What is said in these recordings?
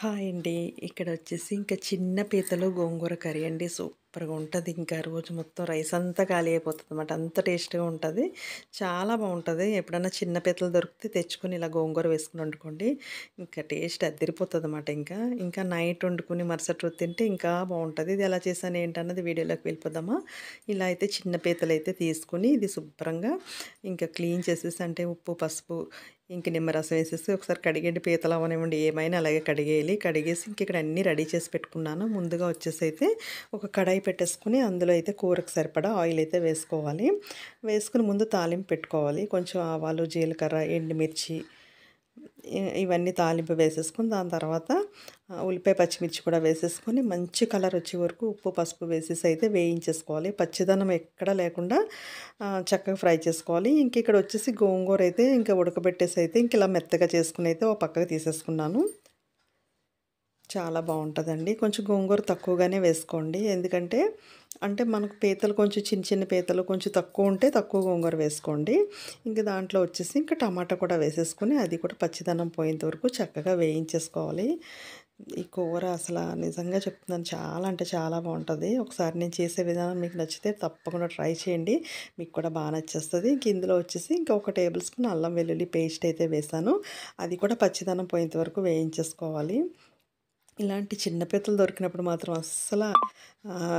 Hi అండి. ఇక్కడొచ్చేసి ఇంకా చిన్న పీతలు గోంగూర కర్రీ అండి. సూపర్‌గా ఉంటది. ఇంకా రోజు మొత్తం రైస్ అంతా ఖాళీ అయిపోతదనమాట. అంత టేస్ట్‌గా ఉంటది. చాలా బావుంటది. ఎప్పుడన్నా చిన్న పీతలు దొరికితే తెచ్చుకొని ఇలా గోంగూర వేసుకొని వండుకోండి. ఇంకా టేస్ట్ అద్దిరిపోతదనమాట ఇంకా. ఇంకా నైట్ వండుకొని మరుసటి రోజు తింటే ఇంకా బావుంటది. ఇది ఎలా చేశాను ఏంటన్నది వీడియోలోకి వెళ్ళిపోదామా? ఇలా అయితే చిన్న పీతలైతే తీసుకొని ఇది శుభ్రంగా ఇంకా క్లీన్ చేసేసి అంటే ఉప్పు, పసుపు ఇంక నిమ్మరసం వేసేసి ఒకసారి కడిగేయండి. పీతలు అవ్వనివ్వండి ఏమైనా అలాగే కడిగేయాలి. కడిగేసి ఇంక ఇక్కడ అన్నీ రెడీ చేసి పెట్టుకున్నాను. ముందుగా వచ్చేసైతే ఒక కడాయి పెట్టేసుకొని అందులో అయితే కూరకు సరిపడా ఆయిల్ అయితే వేసుకోవాలి. వేసుకొని ముందు తాలింపు పెట్టుకోవాలి. కొంచెం ఆవాలు, జీలకర్ర, ఎండుమిర్చి ఇవన్నీ తాలింపు వేసేసుకొని దాని తర్వాత ఉల్లిపాయ, పచ్చిమిర్చి కూడా వేసేసుకొని మంచి కలర్ వచ్చే వరకు ఉప్పు, పసుపు వేసేసి అయితే వేయించేసుకోవాలి. పచ్చిదనం ఎక్కడా లేకుండా చక్కగా ఫ్రై చేసుకోవాలి. ఇంక ఇక్కడ వచ్చేసి గోంగూర అయితే ఇంకా ఉడకబెట్టేసి అయితే ఇంక ఇలా మెత్తగా చేసుకుని అయితే ఓ పక్కకు తీసేసుకున్నాను. చాలా బావుంటదండి. కొంచెం గోంగూర తక్కువగానే వేసుకోండి. ఎందుకంటే, అంటే మనకు పీతలు కొంచెం చిన్న చిన్న పీతలు కొంచెం తక్కువుంటే తక్కువ గోంగూర వేసుకోండి. ఇంక దాంట్లో వచ్చేసి ఇంక టమాటా కూడా వేసేసుకొని అది కూడా పచ్చిదనం పోయేంత వరకు చక్కగా వేయించేసుకోవాలి. ఈ కూర అసల నిజంగా చెప్తున్నాను చాలా అంటే చాలా బావుంటది. ఒకసారి నేను చేసే విధానం మీకు నచ్చితే తప్పకుండా ట్రై చేయండి. మీకు కూడా నచ్చేస్తది. ఇంక ఇందులో వచ్చేసి ఇంకా ఒక టేబుల్ స్పూన్ అల్లం వెల్లుల్లి పేస్ట్ అయితే వేశాను. అది కూడా పచ్చిదనం పోయేంత వరకు వేయించేసుకోవాలి. ఇలాంటి చిన్న పీతలు దొరికినప్పుడు మాత్రం అస్సల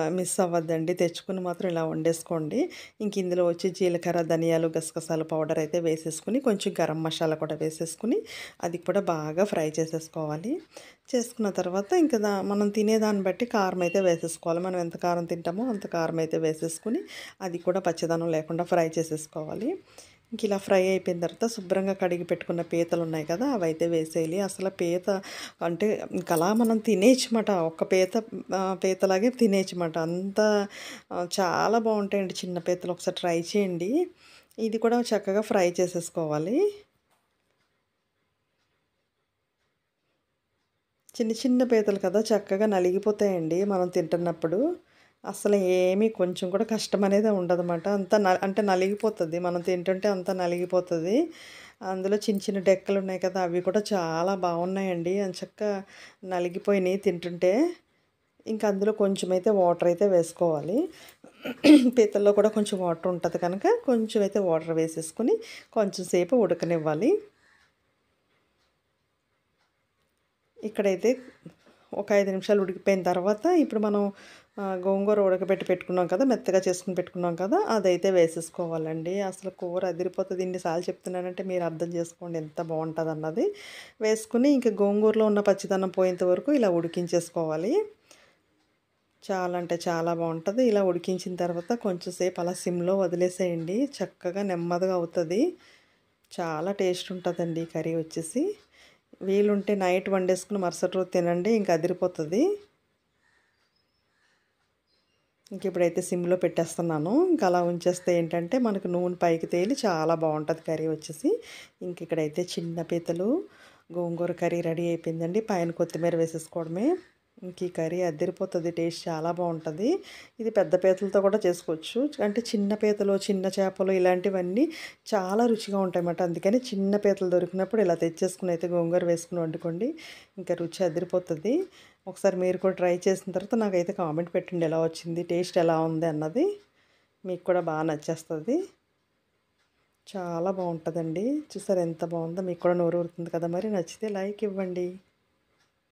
మిస్ అవ్వద్దండి. తెచ్చుకొని మాత్రం ఇలా వండేసుకోండి. ఇంక ఇందులో వచ్చి జీలకర్ర, ధనియాలు, గసగసాల పౌడర్ అయితే వేసేసుకొని, కొంచెం గరం మసాలా కూడా వేసేసుకొని, అది కూడా బాగా ఫ్రై చేసేసుకోవాలి. చేసుకున్న తర్వాత ఇంక మనం తినేదాన్ని బట్టి కారం అయితే వేసేసుకోవాలి. మనం ఎంత కారం తింటామో అంత కారం అయితే వేసేసుకొని, అది కూడా పచ్చదనం లేకుండా ఫ్రై చేసేసుకోవాలి. ఇంక ఇలా ఫ్రై అయిపోయిన తర్వాత శుభ్రంగా కడిగి పెట్టుకున్న పీతలున్నాయి కదా! అవైతే వేసేయాలి. అసల పీత అంటే ఇంకలా మనం తినేయచ్చుమాట. ఒక్క పీతలాగే తినేయచ్చుమాట. అంత చాలా బావుంటాయండి చిన్న పీతలు. ఒకసారి ట్రై చేయండి. ఇది కూడా చక్కగా ఫ్రై చేసేసుకోవాలి. చిన్న చిన్న పీతలు కదా! చక్కగా నలిగిపోతాయండి మనం తింటున్నప్పుడు. అసలు ఏమీ కొంచెం కూడా కష్టమనేదే ఉండదనమాట. అంతా అంటే నలిగిపోతది. మనం తింటుంటే అంతా నలిగిపోతది. అందులో చిన్న చిన్న డెక్కలున్నాయి కదా! అవి కూడా చాలా బావున్నాయండి. ఎంచక్కా నలిగిపోయినియి తింటుంటే. ఇంక అందులో కొంచెమైతే వాటరయితే వేసుకోవాలి. పీతల్లో కూడా కొంచెం వాటర్ ఉంటది కనుక కొంచెం అయితే వాటర్ వేసేసుకొని కొంచెం సేపు ఉడకనివ్వాలి. ఇక్కడైతే ఒక 5 నిమిషాలు ఉడికిపోయిన తర్వాత ఇప్పుడు మనం గోంగూర ఉడకబెట్టి పెట్టుకున్నాం కదా! మెత్తగా చేసుకొని పెట్టుకున్నాం కదా! అదైతే వేసేసుకోవాలండి. అసలు కూర అదిరిపోతది. ఇన్ని సార్లు చెప్తున్నానంటే మీరు అర్థం చేసుకోండి ఎంత బావుంటదన్నది. వేసుకొని ఇంక గోంగూరలో ఉన్న పచ్చిదనం పోయేంత వరకు ఇలా ఉడికించేసుకోవాలి. చాలా అంటే చాలా బావుంటది. ఇలా ఉడికించిన తర్వాత కొంచెం సేపు అలా సిమ్‌లో వదిలేసేయండి. చక్కగా నెమ్మదిగా అవుతది. చాలా టేస్ట్ ఉంటదండి ఈ కర్రీ వచ్చేసి. వీలుంటే నైట్ వండేసుకొని మరుసటి రోజు తినండి. ఇంక అదిరిపోతది. ఇంకిప్పుడైతే సిమ్‌లో పెట్టేస్తున్నాను. ఇంక అలా ఉంచేస్తే ఏంటంటే మనకు నూనె పైకి తేలి చాలా బావుంటది కర్రీ వచ్చేసి. ఇంకిక్కడైతే చిన్న పీతలు గోంగూర కర్రీ రెడీ అయిపోయిందండి. పైన కొత్తిమీర వేసేసుకోవడమే. ఇంక ఈ కర్రీ అద్దిరిపోతది. టేస్ట్ చాలా బావుంటది. ఇది పెద్ద పీతలతో కూడా చేసుకోవచ్చు. అంటే చిన్న పీతలు, చిన్న చేపలు ఇలాంటివన్నీ చాలా రుచిగా ఉంటాయన్నమాట. అందుకని చిన్న పీతలు దొరికినప్పుడు ఇలా తెచ్చేసుకొని అయితే గోంగూర వేసుకొని వండుకోండి. ఇంకా రుచి అదిరిపోతది. ఒకసారి మీరు కూడా ట్రై చేసిన తర్వాత నాకైతే కామెంట్ పెట్టండి ఎలా వచ్చింది, టేస్ట్ ఎలా ఉంది అన్నది. మీకు కూడా నచ్చేస్తది. చాలా బావుంటదండి. చూసారా ఎంత బావుందో? మీకు కూడా నోరూరుతుంది కదా మరి. నచ్చితే లైక్ ఇవ్వండి.